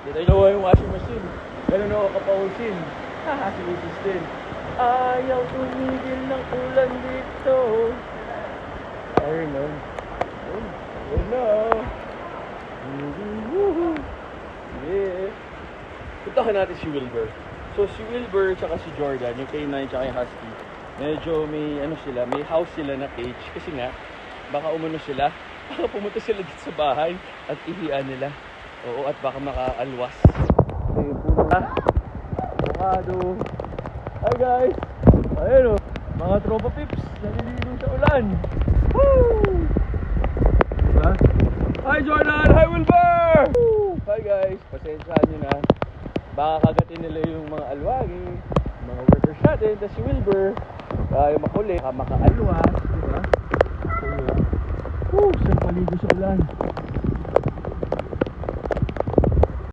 Dito ginawa yung washing machine. Ganun ako kapausin. Haha, si Mrs. din. Ayaw tumigil ng ulan dito. Ayun nun. Ayun na. Yeah. Puntahan natin si Wilbur. So si Wilbur tsaka si Jordan, yung K9 tsaka yung Husky, medyo may ano sila, may house sila na cage. Kasi nga, baka umano sila, baka pumunta sila dito sa bahay at ihian nila. Oo, at baka makaalwas. Ayun po na. Avocado. Hi guys! Ayun o, mga tropa pips, naliligo sa ulan. Woo! Diba? Hi Jordan! Hi Wilbur! Woo! Hi guys! Pasensyahan nyo na. Baka kagatin nila yung mga alwagi, mga workers natin. Tapos si Wilbur, yung makulit, makaalwas. Diba? So yun. Woo! Saan paligo sa ulan?